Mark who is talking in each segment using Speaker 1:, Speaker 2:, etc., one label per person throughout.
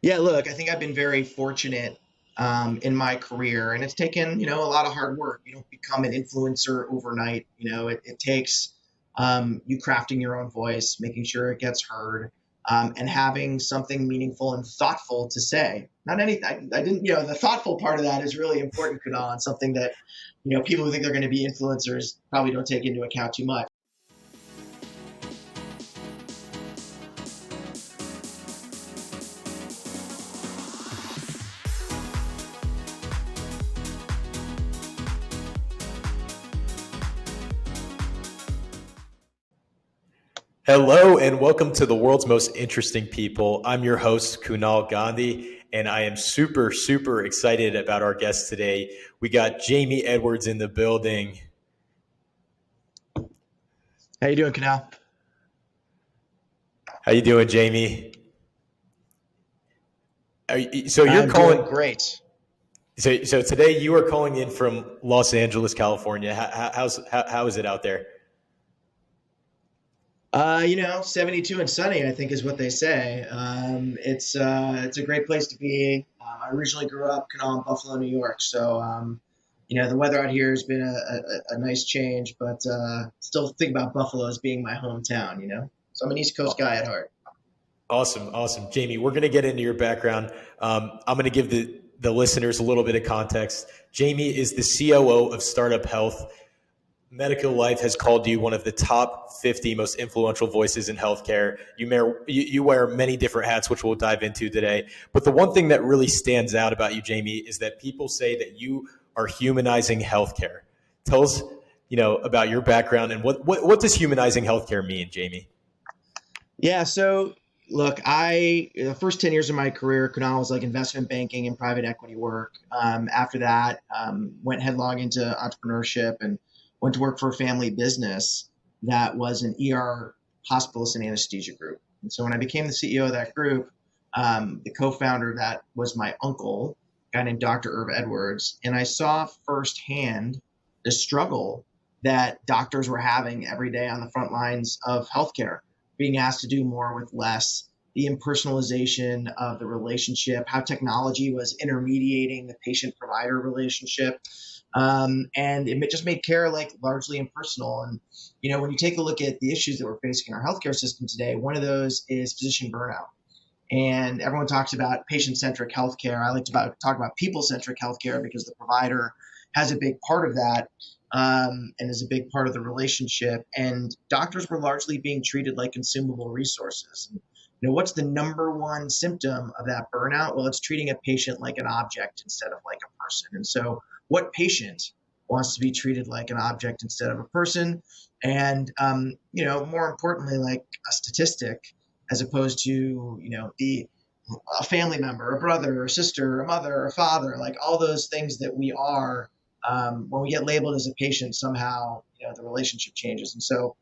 Speaker 1: Yeah, look, I think I've been very fortunate in my career, and it's taken, a lot of hard work. You don't become an influencer overnight. It takes you crafting your own voice, making sure it gets heard, and having something meaningful and thoughtful to say. Not anything. I didn't, the thoughtful part of that is really important, Kunal, and something that, people who think they're going to be influencers probably don't take into account too much.
Speaker 2: Hello and welcome to the world's most interesting people. I'm your host, Kunal Gandhi, and I am super, super excited about our guest today. We got Jamey Edwards in the building.
Speaker 1: How you doing, Kunal?
Speaker 2: How you doing, Jamey?
Speaker 1: I'm doing great.
Speaker 2: So today you are calling in from Los Angeles, California. How is it out there?
Speaker 1: 72 and sunny, I think is what they say. It's a great place to be. I originally grew up in Buffalo, New York. So, the weather out here has been a nice change, but still think about Buffalo as being my hometown. So I'm an East Coast guy at heart.
Speaker 2: Awesome. Jamey, we're going to get into your background. I'm going to give the listeners a little bit of context. Jamey is the COO of StartUp Health. Medical Life has called you one of the top 50 most influential voices in healthcare. You wear many different hats, which we'll dive into today. But the one thing that really stands out about you, Jamey, is that people say that you are humanizing healthcare. Tell us, about your background and what does humanizing healthcare mean, Jamey?
Speaker 1: Yeah. So look, the first 10 years of my career, Kunal, was like investment banking and private equity work. After that, went headlong into entrepreneurship and went to work for a family business that was an ER hospitalist and anesthesia group. And so when I became the CEO of that group, the co-founder of that was my uncle, a guy named Dr. Irv Edwards. And I saw firsthand the struggle that doctors were having every day on the front lines of healthcare, being asked to do more with less, the impersonalization of the relationship, how technology was intermediating the patient-provider relationship. And it just made care like largely impersonal. And, when you take a look at the issues that we're facing in our healthcare system today, one of those is physician burnout. And everyone talks about patient-centric healthcare. I like to talk about people-centric healthcare because the provider has a big part of that and is a big part of the relationship. And doctors were largely being treated like consumable resources. What's the number one symptom of that burnout? Well, it's treating a patient like an object instead of like a person. And so what patient wants to be treated like an object instead of a person? And, more importantly, like a statistic as opposed to, a family member, a brother, a sister, a mother, a father, like all those things that we are, when we get labeled as a patient, somehow, the relationship changes. And so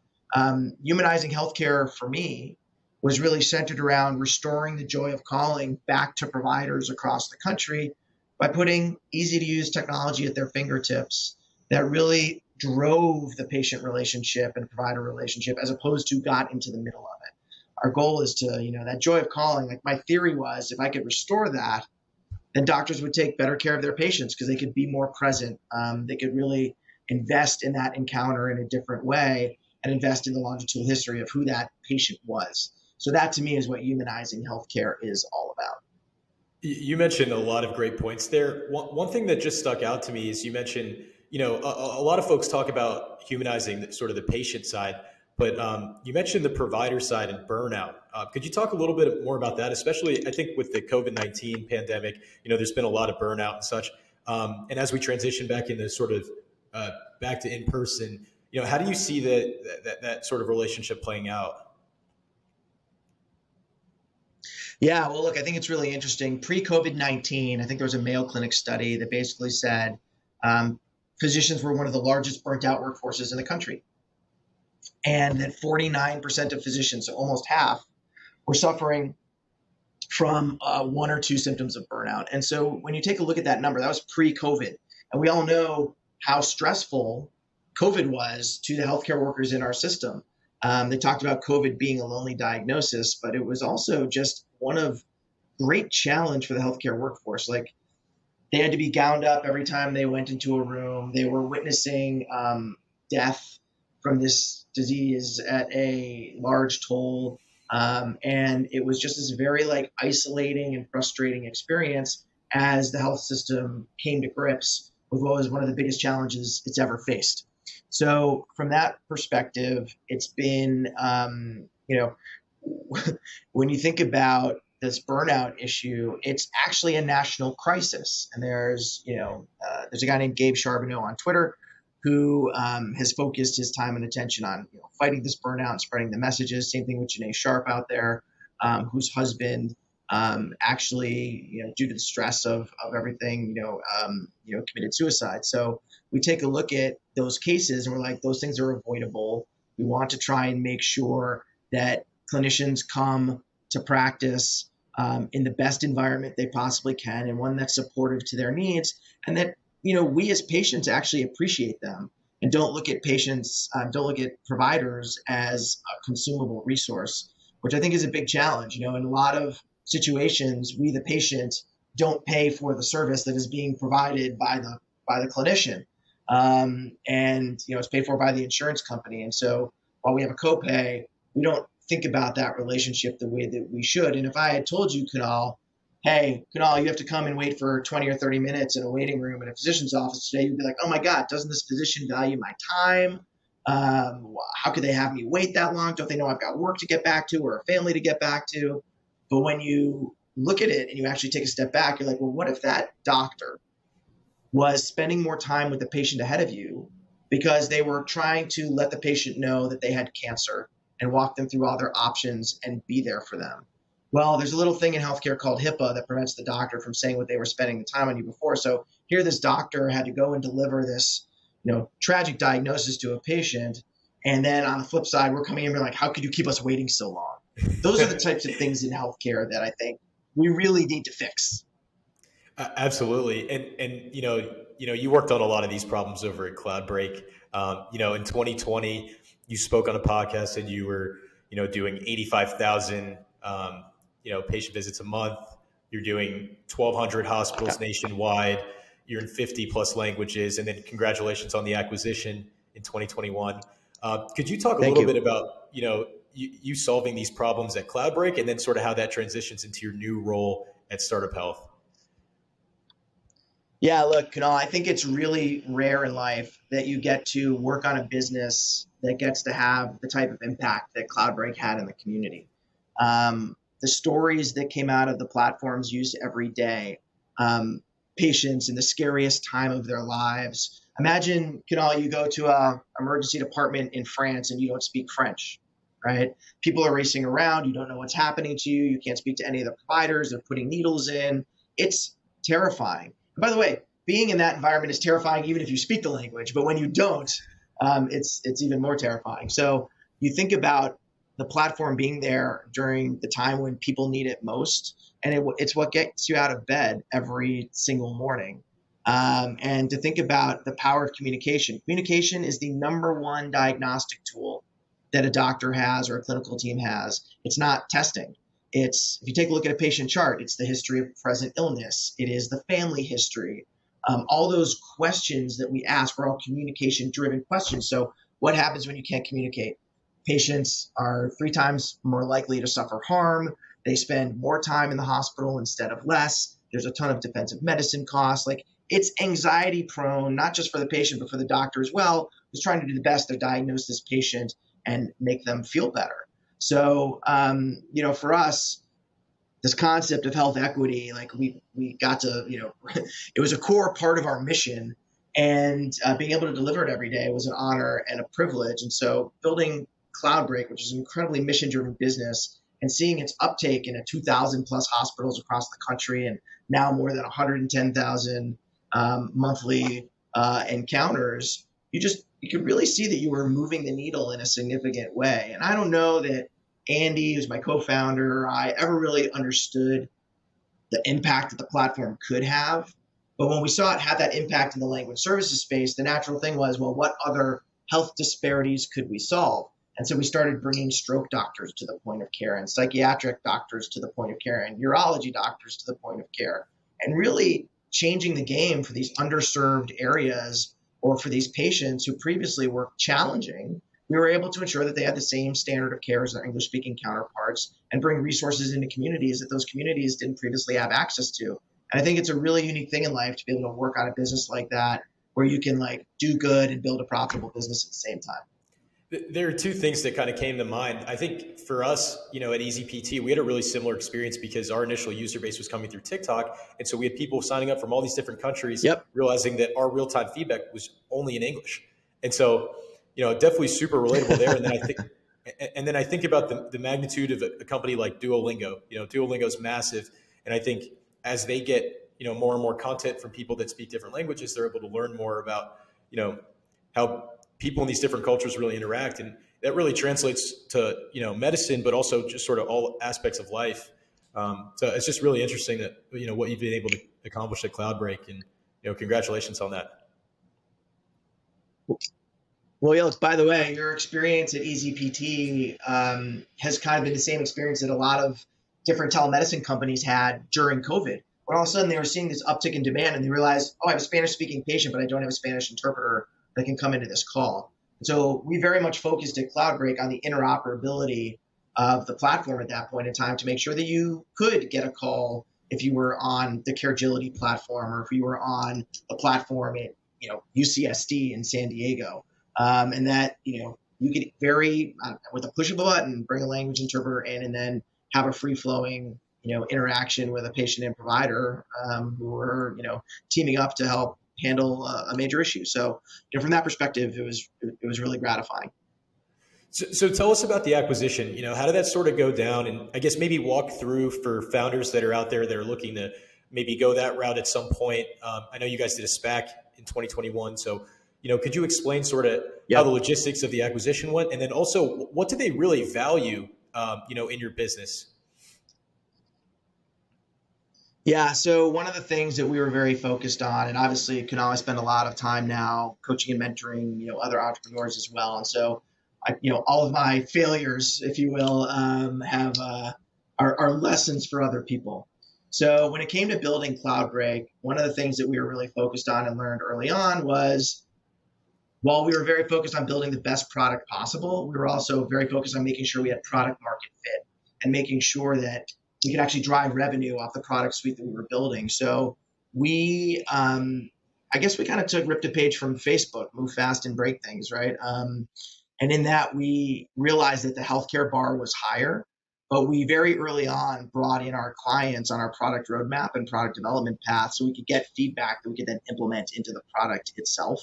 Speaker 1: humanizing healthcare for me was really centered around restoring the joy of calling back to providers across the country by putting easy to use technology at their fingertips that really drove the patient relationship and provider relationship as opposed to got into the middle of it. Our goal is to, that joy of calling, like my theory was if I could restore that, then doctors would take better care of their patients because they could be more present. They could really invest in that encounter in a different way and invest in the longitudinal history of who that patient was. So that to me is what humanizing healthcare is all about.
Speaker 2: You mentioned a lot of great points there. One thing that just stuck out to me is you mentioned, a lot of folks talk about humanizing sort of the patient side, but you mentioned the provider side and burnout. Could you talk a little bit more about that, especially I think with the COVID-19 pandemic, there's been a lot of burnout and such. And as we transition back into sort of back to in-person, how do you see that sort of relationship playing out?
Speaker 1: Yeah, well, look, I think it's really interesting. Pre-COVID-19, I think there was a Mayo Clinic study that basically said physicians were one of the largest burnt out workforces in the country. And that 49% of physicians, so almost half, were suffering from one or two symptoms of burnout. And so when you take a look at that number, that was pre-COVID. And we all know how stressful COVID was to the healthcare workers in our system. They talked about COVID being a lonely diagnosis, but it was also just one of great challenge for the healthcare workforce. Like, they had to be gowned up every time they went into a room. They were witnessing death from this disease at a large toll. And it was just this very like isolating and frustrating experience as the health system came to grips with what was one of the biggest challenges it's ever faced. So from that perspective, it's been, when you think about this burnout issue, it's actually a national crisis. And there's a guy named Gabe Charbonneau on Twitter who has focused his time and attention on fighting this burnout and spreading the messages. Same thing with Janae Sharp out there, whose husband actually, due to the stress of everything, committed suicide. So we take a look at those cases and we're like, those things are avoidable. We want to try and make sure that clinicians come to practice in the best environment they possibly can, and one that's supportive to their needs, and that we as patients actually appreciate them and don't look at providers as a consumable resource, which I think is a big challenge. In a lot of situations, we the patient don't pay for the service that is being provided by the clinician, and it's paid for by the insurance company. And so while we have a copay, we don't think about that relationship the way that we should. And if I had told you, hey, you have to come and wait for 20 or 30 minutes in a waiting room in a physician's office today, you'd be like, oh my God, doesn't this physician value my time? How could they have me wait that long? Don't they know I've got work to get back to or a family to get back to? But when you look at it and you actually take a step back, you're like, well, what if that doctor was spending more time with the patient ahead of you because they were trying to let the patient know that they had cancer and walk them through all their options and be there for them? Well, there's a little thing in healthcare called HIPAA that prevents the doctor from saying what they were spending the time on you before. So here this doctor had to go and deliver this, tragic diagnosis to a patient. And then on the flip side, we're coming in and we're like, how could you keep us waiting so long? Those are the types of things in healthcare that I think we really need to fix.
Speaker 2: Absolutely. And you worked on a lot of these problems over at Cloudbreak. In 2020, you spoke on a podcast and you were, doing 85,000, patient visits a month. You're doing 1,200 hospitals nationwide. You're in 50 plus languages. And then congratulations on the acquisition in 2021. Could you talk a little bit about, you solving these problems at Cloudbreak and then sort of how that transitions into your new role at StartUp Health?
Speaker 1: Yeah, look, Kunal, I think it's really rare in life that you get to work on a business that gets to have the type of impact that Cloudbreak had in the community. The stories that came out of the platforms used every day, patients in the scariest time of their lives. Imagine, Kunal, you go to an emergency department in France and you don't speak French, right? People are racing around. You don't know what's happening to you. You can't speak to any of the providers. They're putting needles in. It's terrifying. By the way, being in that environment is terrifying even if you speak the language, but when you don't, it's even more terrifying. So you think about the platform being there during the time when people need it most, and it's what gets you out of bed every single morning. And to think about the power of communication. Communication is the number one diagnostic tool that a doctor has or a clinical team has. It's not testing. If you take a look at a patient chart, it's the history of present illness. It is the family history. All those questions that we ask are all communication-driven questions. So what happens when you can't communicate? Patients are 3 times more likely to suffer harm. They spend more time in the hospital instead of less. There's a ton of defensive medicine costs. Like, it's anxiety prone, not just for the patient, but for the doctor as well, who's trying to do the best to diagnose this patient and make them feel better. So, for us, this concept of health equity, like we got to, it was a core part of our mission, and being able to deliver it every day was an honor and a privilege. And so building Cloudbreak, which is an incredibly mission-driven business, and seeing its uptake in 2,000 plus hospitals across the country, and now more than 110,000 monthly encounters, you could really see that you were moving the needle in a significant way. And I don't know that Andy, who's my co-founder, or I ever really understood the impact that the platform could have. But when we saw it have that impact in the language services space, the natural thing was, well, what other health disparities could we solve? And so we started bringing stroke doctors to the point of care, and psychiatric doctors to the point of care, and urology doctors to the point of care, and really changing the game for these underserved areas or for these patients who previously were challenging. We were able to ensure that they had the same standard of care as their English-speaking counterparts and bring resources into communities that those communities didn't previously have access to. And I think it's a really unique thing in life to be able to work on a business like that, where you can like do good and build a profitable business at the same time.
Speaker 2: There are two things that kind of came to mind. I think for us, at EZPT, we had a really similar experience because our initial user base was coming through TikTok. And so we had people signing up from all these different countries, realizing that our real-time feedback was only in English. And so, definitely super relatable there. And then I think about the magnitude of a company like Duolingo. Duolingo is massive. And I think as they get, more and more content from people that speak different languages, they're able to learn more about, how people in these different cultures really interact. And that really translates to, medicine, but also just sort of all aspects of life. So it's just really interesting that, what you've been able to accomplish at Cloudbreak, and, congratulations on that.
Speaker 1: Well, yeah, by the way, your experience at EZPT has kind of been the same experience that a lot of different telemedicine companies had during COVID. When all of a sudden they were seeing this uptick in demand and they realized, oh, I have a Spanish-speaking patient, but I don't have a Spanish interpreter that can come into this call. So we very much focused at Cloudbreak on the interoperability of the platform at that point in time to make sure that you could get a call if you were on the Caregility platform or if you were on the platform at UCSD in San Diego, and that you could with a push of a button bring a language interpreter in and then have a free-flowing interaction with a patient and provider who were teaming up to help handle a major issue. So, from that perspective, it was really gratifying.
Speaker 2: So tell us about the acquisition. How did that sort of go down? And I guess maybe walk through for founders that are out there that are looking to maybe go that route at some point. I know you guys did a SPAC in 2021. So, could you explain sort of how the logistics of the acquisition went? And then also, what do they really value, in your business?
Speaker 1: Yeah, so one of the things that we were very focused on, and obviously Kunal, I spend a lot of time now coaching and mentoring, other entrepreneurs as well. And so, all of my failures, if you will, are lessons for other people. So when it came to building Cloudbreak, one of the things that we were really focused on and learned early on was, while we were very focused on building the best product possible, we were also very focused on making sure we had product market fit and making sure that we could actually drive revenue off the product suite that we were building. So we, I guess we kind of ripped a page from Facebook, move fast and break things, right? And in that, we realized that the healthcare bar was higher, but we very early on brought in our clients on our product roadmap and product development path so we could get feedback that we could then implement into the product itself,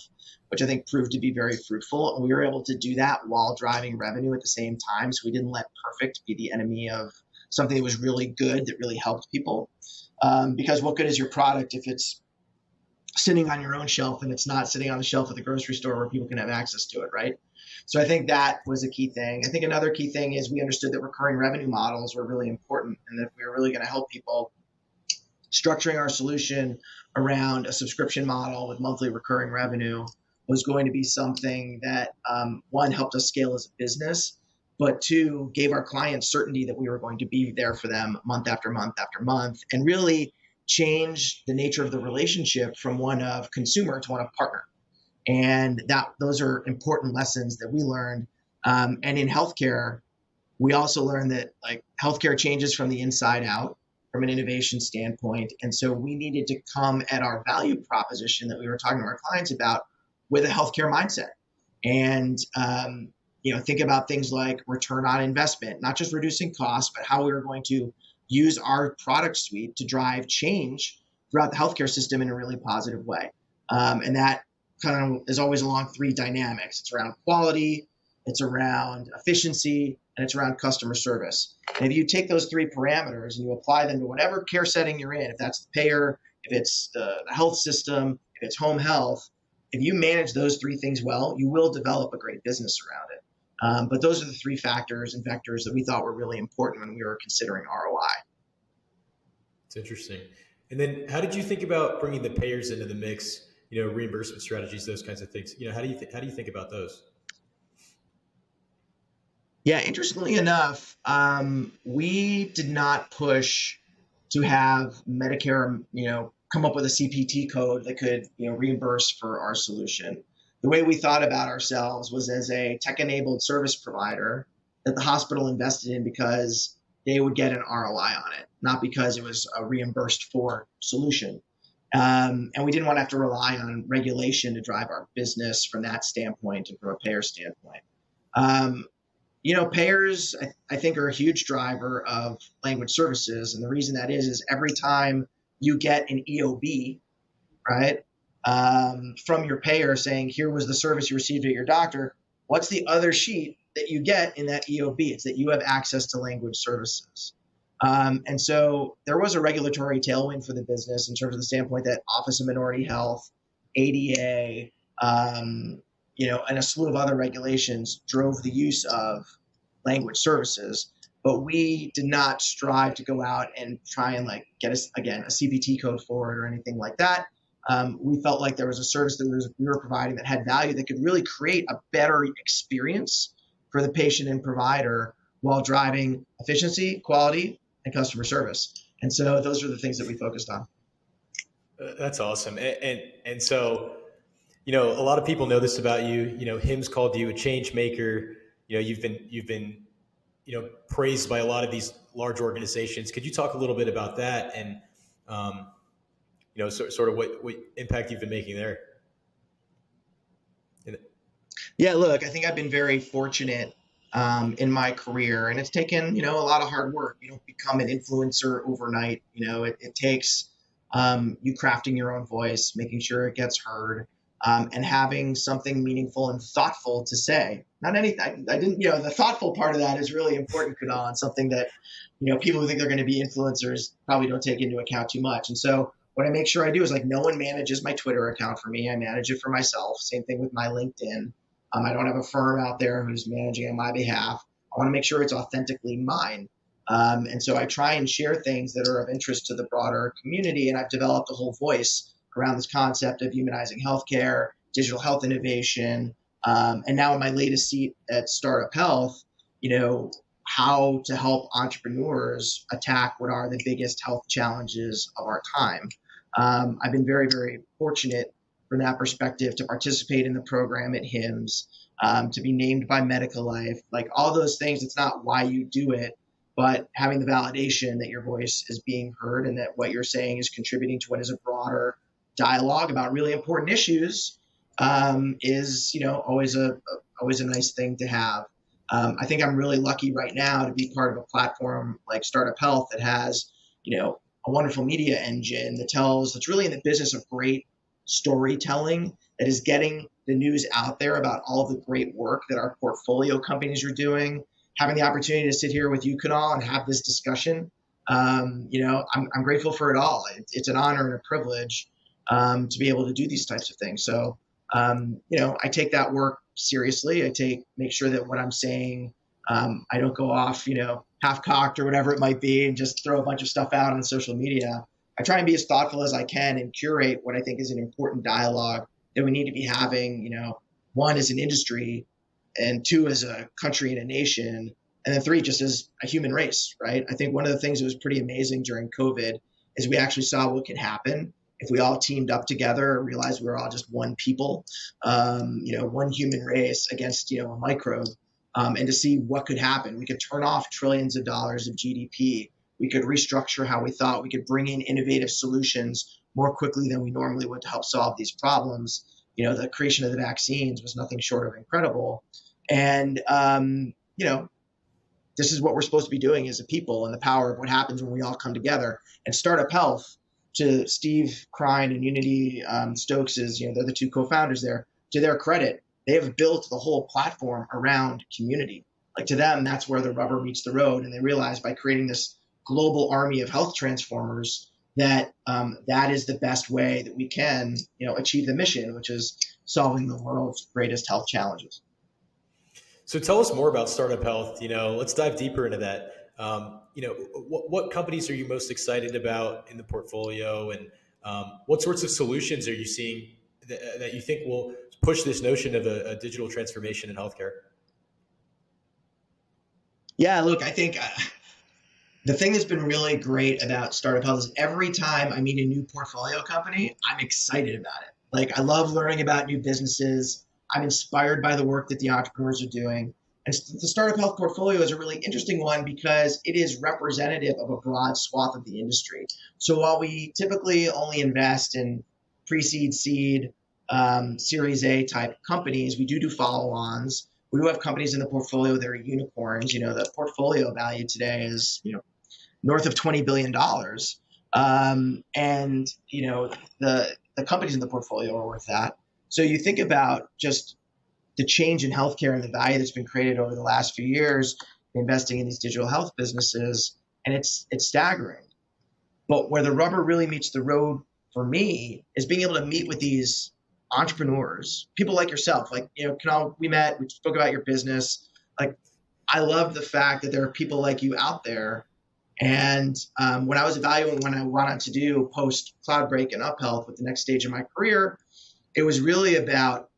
Speaker 1: which I think proved to be very fruitful. And we were able to do that while driving revenue at the same time. So we didn't let perfect be the enemy of something that was really good, that really helped people. Because what good is your product if it's sitting on your own shelf and it's not sitting on the shelf at the grocery store where people can have access to it, right? So I think that was a key thing. I think another key thing is we understood that recurring revenue models were really important, and that if we were really going to help people, structuring our solution around a subscription model with monthly recurring revenue was going to be something that, one, helped us scale as a business, but two, gave our clients certainty that we were going to be there for them month after month after month, and really change the nature of the relationship from one of consumer to one of partner. And those are important lessons that we learned. And in healthcare, we also learned that healthcare changes from the inside out from an innovation standpoint. And so we needed to come at our value proposition that we were talking to our clients about with a healthcare mindset. And think about things like return on investment, not just reducing costs, but how we were going to use our product suite to drive change throughout the healthcare system in a really positive way. And that kind of is always along three dynamics. It's around quality, it's around efficiency, and it's around customer service. And if you take those three parameters and you apply them to whatever care setting you're in, if that's the payer, if it's the health system, if it's home health, if you manage those three things well, you will develop a great business around it. But those are the three factors and vectors that we thought were really important when we were considering ROI.
Speaker 2: It's interesting. And then how did you think about bringing the payers into the mix? Reimbursement strategies, those kinds of things. How do you think about those?
Speaker 1: Yeah, interestingly enough, we did not push to have Medicare, come up with a CPT code that could, reimburse for our solution. The way we thought about ourselves was as a tech-enabled service provider that the hospital invested in because they would get an ROI on it, not because it was a reimbursed for solution. And we didn't want to have to rely on regulation to drive our business from that standpoint and from a payer standpoint. Um, Payers, I think, are a huge driver of language services. And the reason that is every time you get an EOB, right, from your payer saying, here was the service you received at your doctor, what's the other sheet that you get in that EOB? It's that you have access to language services. And so there was a regulatory tailwind for the business in terms of the standpoint that Office of Minority Health, ADA, and a slew of other regulations drove the use of language services. But we did not strive to go out and try and get us, again, a CPT code for it or anything like that. We felt like there was a service that we were providing that had value that could really create a better experience for the patient and provider while driving efficiency, quality, and customer service. And so those are the things that we focused on.
Speaker 2: That's awesome. And so, a lot of people know this about you. HIMSS called you a change maker. You've been praised by a lot of these large organizations. Could you talk a little bit about that and, sort of what impact you've been making there?
Speaker 1: Yeah, look, I think I've been very fortunate in my career, and it's taken, a lot of hard work. You don't become an influencer overnight. It takes you crafting your own voice, making sure it gets heard, and having something meaningful and thoughtful to say. Not anything. I didn't, the thoughtful part of that is really important, Kunal, and something that, people who think they're going to be influencers probably don't take into account too much. And so what I make sure I do is no one manages my Twitter account for me. I manage it for myself. Same thing with my LinkedIn. I don't have a firm out there who's managing on my behalf. I want to make sure it's authentically mine. And so I try and share things that are of interest to the broader community. And I've developed a whole voice around this concept of humanizing healthcare, digital health innovation, and now in my latest seat at StartUp Health, how to help entrepreneurs attack what are the biggest health challenges of our time. I've been very, very fortunate from that perspective to participate in the program at HIMSS, to be named by Medical Life, all those things. It's not why you do it, but having the validation that your voice is being heard and that what you're saying is contributing to what is a broader dialogue about really important issues is, always a nice thing to have. I think I'm really lucky right now to be part of a platform like StartUp Health that has, a wonderful media engine that's really in the business of great storytelling, that is getting the news out there about all of the great work that our portfolio companies are doing. Having the opportunity to sit here with you, Kunal, and have this discussion, I'm grateful for it all. It's an honor and a privilege to be able to do these types of things. So, I take that work seriously. Make sure that what I'm saying, I don't go off, half-cocked or whatever it might be and just throw a bunch of stuff out on social media. I try and be as thoughtful as I can and curate what I think is an important dialogue that we need to be having, one, as an industry, and two, as a country and a nation, and then three, just as a human race, right? I think one of the things that was pretty amazing during COVID is we actually saw what could happen if we all teamed up together and realized we were all just one people, one human race against, a microbe, and to see what could happen. We could turn off trillions of dollars of GDP. We could restructure how we thought. We could bring in innovative solutions more quickly than we normally would to help solve these problems. The creation of the vaccines was nothing short of incredible. And, this is what we're supposed to be doing as a people, and the power of what happens when we all come together. And StartUp Health, to Steve Krein and Unity Stokes, they're the two co-founders there. To their credit, they have built the whole platform around community. To them, that's where the rubber meets the road. And they realize by creating this global army of health transformers that that is the best way that we can, achieve the mission, which is solving the world's greatest health challenges.
Speaker 2: So tell us more about StartUp Health. Let's dive deeper into that. What companies are you most excited about in the portfolio, and what sorts of solutions are you seeing that you think will push this notion of a digital transformation in healthcare?
Speaker 1: Yeah, look, I think the thing that's been really great about Startup Health is every time I meet a new portfolio company, I'm excited about it. Like, I love learning about new businesses. I'm inspired by the work that the entrepreneurs are doing. And the Startup Health portfolio is a really interesting one because it is representative of a broad swath of the industry. So while we typically only invest in pre-seed, seed, Series A type companies, we do follow-ons. We do have companies in the portfolio that are unicorns. The portfolio value today is, north of $20 billion. And the companies in the portfolio are worth that. So you think about just the change in healthcare and the value that's been created over the last few years, investing in these digital health businesses, and it's staggering. But where the rubber really meets the road for me is being able to meet with these entrepreneurs, people like yourself. Like, Connell, we met, we spoke about your business. Like, I love the fact that there are people like you out there. And when I was evaluating when I wanted to do post Cloudbreak and UpHealth with the next stage of my career, it was really about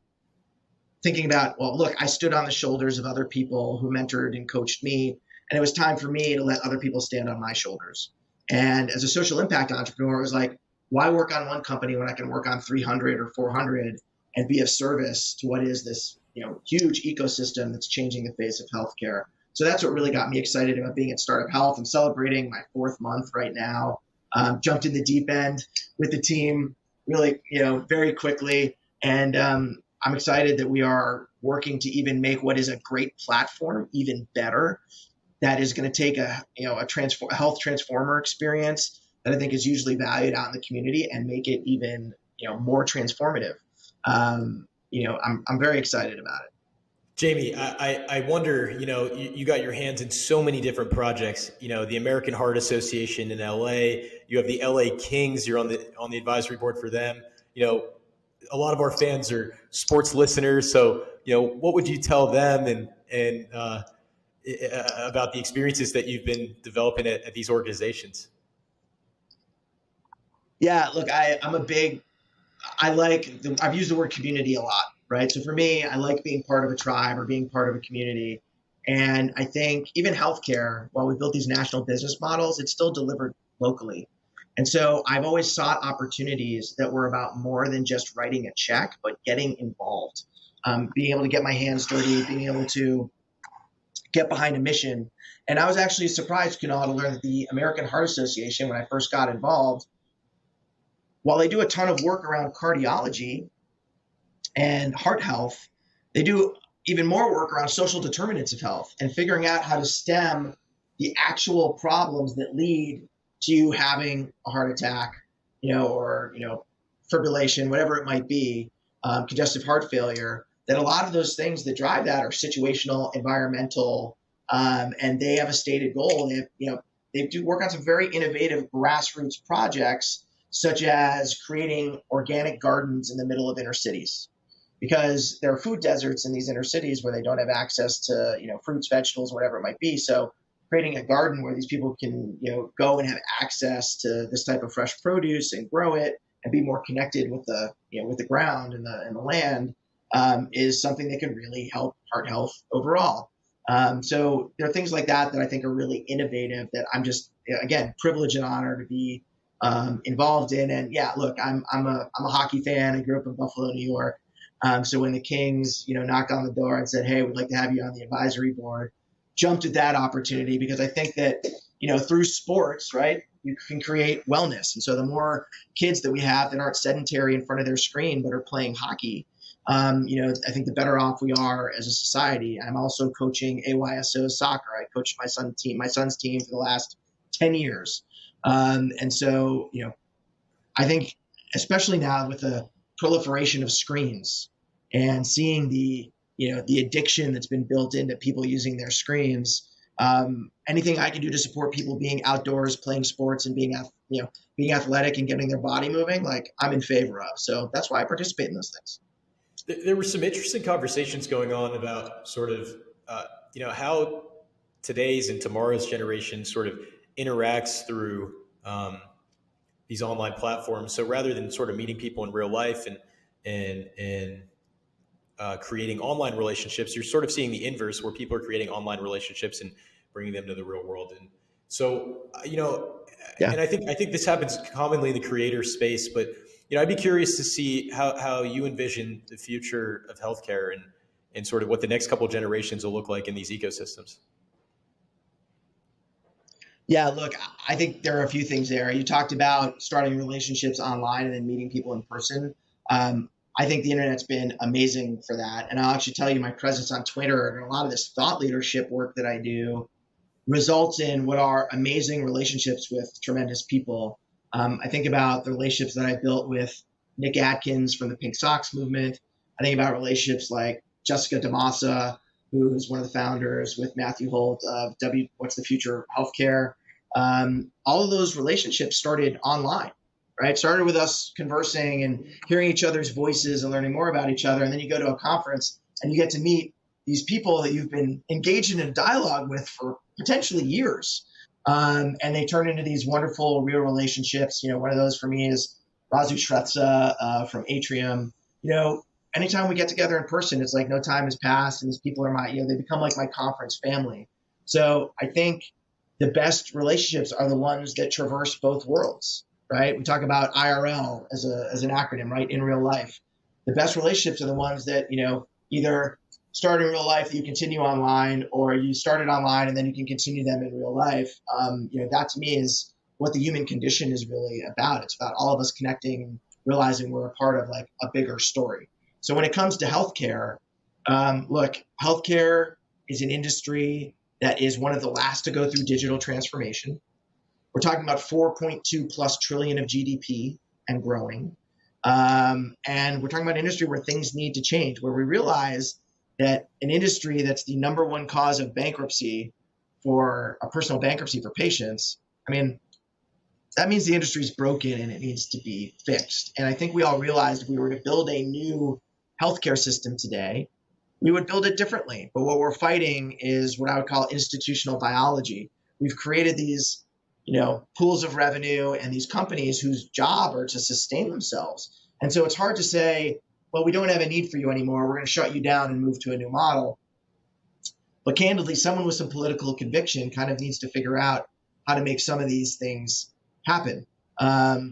Speaker 1: thinking about, well, look, I stood on the shoulders of other people who mentored and coached me, and it was time for me to let other people stand on my shoulders. And as a social impact entrepreneur, it was like, why work on one company when I can work on 300 or 400 and be of service to what is this, huge ecosystem that's changing the face of healthcare? So that's what really got me excited about being at Startup Health. I'm celebrating my 4th month right now. Jumped in the deep end with the team really, very quickly. And I'm excited that we are working to even make what is a great platform even better. That is going to take a health transformer experience that I think is usually valued out in the community and make it even, more transformative. I'm very excited about it.
Speaker 2: Jamey, I wonder, you got your hands in so many different projects, the American Heart Association in LA, you have the LA Kings, you're on the advisory board for them. A lot of our fans are sports listeners. So, what would you tell them and about the experiences that you've been developing at these organizations?
Speaker 1: Yeah, look, I've used the word community a lot, right? So for me, I like being part of a tribe or being part of a community. And I think even healthcare, while we built these national business models, it's still delivered locally. And so I've always sought opportunities that were about more than just writing a check, but getting involved, being able to get my hands dirty, being able to get behind a mission. And I was actually surprised, to learn that the American Heart Association, when I first got involved, while they do a ton of work around cardiology and heart health, they do even more work around social determinants of health and figuring out how to stem the actual problems that lead to you having a heart attack, or fibrillation, whatever it might be, congestive heart failure. That a lot of those things that drive that are situational, environmental, and they have a stated goal. They do work on some very innovative grassroots projects, such as creating organic gardens in the middle of inner cities, because there are food deserts in these inner cities where they don't have access to, fruits, vegetables, whatever it might be. So creating a garden where these people can, go and have access to this type of fresh produce and grow it and be more connected with the ground and the land, is something that can really help heart health overall. So there are things like that I think are really innovative that I'm just, again, privileged and honored to be involved in. And yeah, look, I'm a hockey fan. I grew up in Buffalo, New York. So when the Kings, knocked on the door and said, "Hey, we'd like to have you on the advisory board," jumped at that opportunity because I think that, through sports, right, you can create wellness. And so the more kids that we have that aren't sedentary in front of their screen but are playing hockey, I think the better off we are as a society. I'm also coaching AYSO soccer. I coached my son's team for the last 10 years. And so, I think especially now with the proliferation of screens and seeing the addiction that's been built into people using their screens, anything I can do to support people being outdoors, playing sports and being athletic and getting their body moving, like, I'm in favor of. So that's why I participate in those things.
Speaker 2: There were some interesting conversations going on about sort of, how today's and tomorrow's generation sort of interacts through these online platforms. So rather than sort of meeting people in real life and creating online relationships, you're sort of seeing the inverse, where people are creating online relationships and bringing them to the real world. And so,
Speaker 1: Yeah.
Speaker 2: and I think this happens commonly in the creator space, but I'd be curious to see how you envision the future of healthcare and sort of what the next couple of generations will look like in these ecosystems.
Speaker 1: Yeah, look, I think there are a few things there. You talked about starting relationships online and then meeting people in person. I think the internet's been amazing for that. And I'll actually tell you, my presence on Twitter and a lot of this thought leadership work that I do results in what are amazing relationships with tremendous people. I think about the relationships that I built with Nick Atkins from the Pink Socks movement. I think about relationships like Jessica DeMassa, who is one of the founders, with Matthew Holt of What's the Future of Healthcare. All of those relationships started online, right? Started with us conversing and hearing each other's voices and learning more about each other. And then you go to a conference and you get to meet these people that you've been engaged in a dialogue with for potentially years. And they turn into these wonderful real relationships. One of those for me is Razu Shrestha from Atrium. Anytime we get together in person, it's like no time has passed, and these people are they become like my conference family. So I think the best relationships are the ones that traverse both worlds, right? We talk about IRL as an acronym, right? In real life, the best relationships are the ones that either start in real life that you continue online, or you started online and then you can continue them in real life. That to me is what the human condition is really about. It's about all of us connecting and realizing we're a part of like a bigger story. So when it comes to healthcare, look, healthcare is an industry that is one of the last to go through digital transformation. We're talking about 4.2 plus trillion of GDP and growing. And we're talking about an industry where things need to change, where we realize that an industry that's the number one cause of bankruptcy for a personal bankruptcy for patients, that means the industry is broken and it needs to be fixed. And I think we all realized if we were to build a new healthcare system today, we would build it differently. But what we're fighting is what I would call institutional biology. We've created these, pools of revenue and these companies whose job are to sustain themselves. And so it's hard to say, well, we don't have a need for you anymore. We're going to shut you down and move to a new model. But candidly, someone with some political conviction kind of needs to figure out how to make some of these things happen,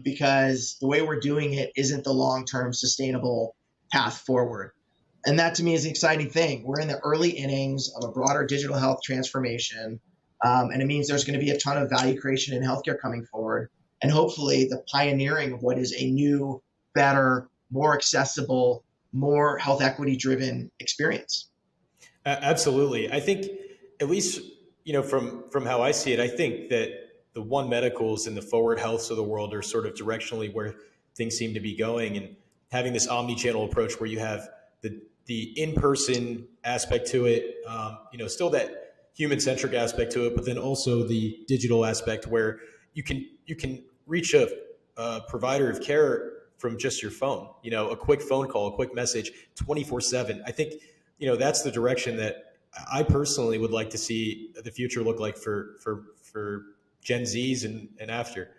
Speaker 1: because the way we're doing it isn't the long-term sustainable path forward. And that to me is an exciting thing. We're in the early innings of a broader digital health transformation. And it means there's going to be a ton of value creation in healthcare coming forward. And hopefully the pioneering of what is a new, better, more accessible, more health equity driven experience.
Speaker 2: Absolutely. I think, at least, from how I see it, I think that the One Medicals and the Forward Healths of the world are sort of directionally where things seem to be going, and having this omni-channel approach where you have the in-person aspect to it, still that human-centric aspect to it, but then also the digital aspect where you can reach a provider of care from just your phone, a quick phone call, a quick message, 24/7. I think, that's the direction that I personally would like to see the future look like for Gen Zs and after.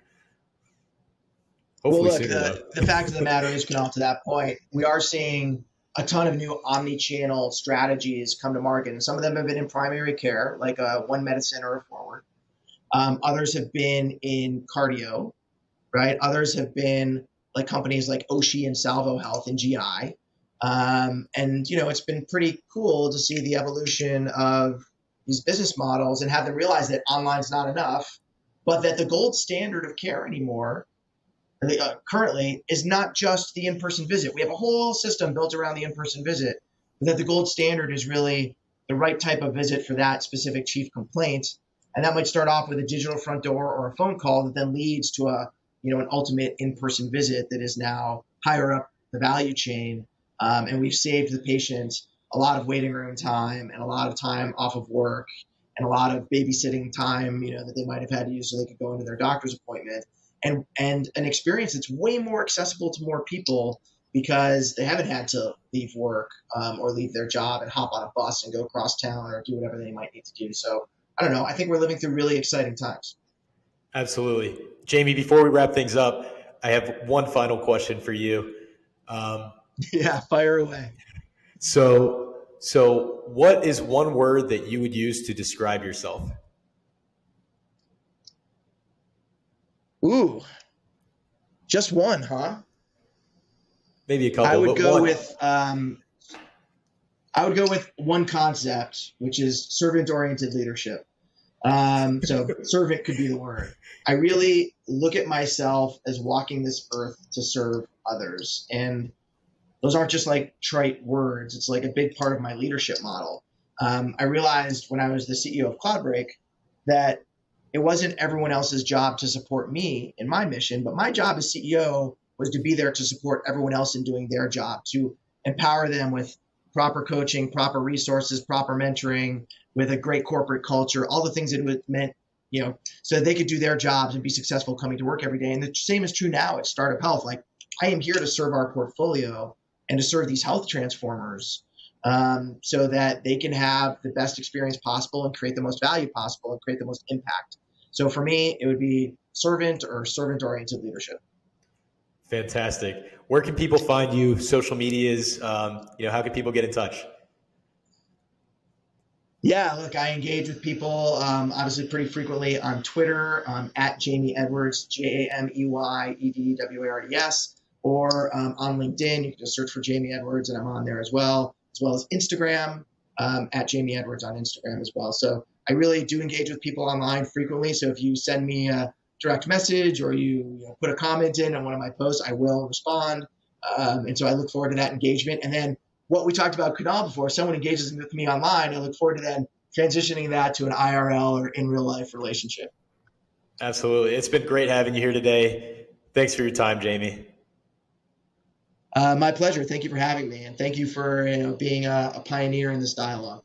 Speaker 2: Hopefully,
Speaker 1: well, look, the fact of the matter is, Kunal, to that point, we are seeing a ton of new omni-channel strategies come to market. And some of them have been in primary care, like a One Medicine or a Forward. Others have been in cardio, right? Others have been like companies like Oshi and Salvo Health in GI. And, it's been pretty cool to see the evolution of these business models and have them realize that online's not enough, but that the gold standard of care anymore currently is not just the in-person visit. We have a whole system built around the in-person visit, but that the gold standard is really the right type of visit for that specific chief complaint. And that might start off with a digital front door or a phone call that then leads to an ultimate in-person visit that is now higher up the value chain. And we've saved the patient a lot of waiting room time and a lot of time off of work and a lot of babysitting time, that they might have had to use so they could go into their doctor's appointment. And an experience that's way more accessible to more people because they haven't had to leave work or leave their job and hop on a bus and go across town or do whatever they might need to do. So I don't know. I think we're living through really exciting times.
Speaker 2: Absolutely. Jamey, before we wrap things up, I have one final question for you.
Speaker 1: Yeah, fire away.
Speaker 2: So what is one word that you would use to describe yourself?
Speaker 1: Ooh, just one, huh?
Speaker 2: Maybe a couple,
Speaker 1: I would
Speaker 2: but
Speaker 1: go
Speaker 2: one.
Speaker 1: with I would go with one concept, which is servant-oriented leadership. So servant could be the word. I really look at myself as walking this earth to serve others. And those aren't just like trite words. It's like a big part of my leadership model. I realized when I was the CEO of Cloudbreak that it wasn't everyone else's job to support me in my mission, but my job as CEO was to be there to support everyone else in doing their job, to empower them with proper coaching, proper resources, proper mentoring, with a great corporate culture, all the things that it meant, so that they could do their jobs and be successful coming to work every day. And the same is true now at StartUp Health. Like, I am here to serve our portfolio and to serve these health transformers, so that they can have the best experience possible and create the most value possible and create the most impact. So for me, it would be servant or servant-oriented leadership.
Speaker 2: Fantastic. Where can people find you? Social medias, how can people get in touch?
Speaker 1: Yeah, look, I engage with people obviously pretty frequently on Twitter, at Jamey Edwards, JameyEdwards, or on LinkedIn. You can just search for Jamey Edwards, and I'm on there as well as Instagram, at Jamey Edwards on Instagram as well. So I really do engage with people online frequently. So if you send me a direct message or you put a comment in on one of my posts, I will respond. And so I look forward to that engagement. And then what we talked about Kunal before, if someone engages with me online, I look forward to then transitioning that to an IRL or in real life relationship.
Speaker 2: Absolutely. It's been great having you here today. Thanks for your time, Jamey.
Speaker 1: My pleasure. Thank you for having me. And thank you for being a pioneer in this dialogue.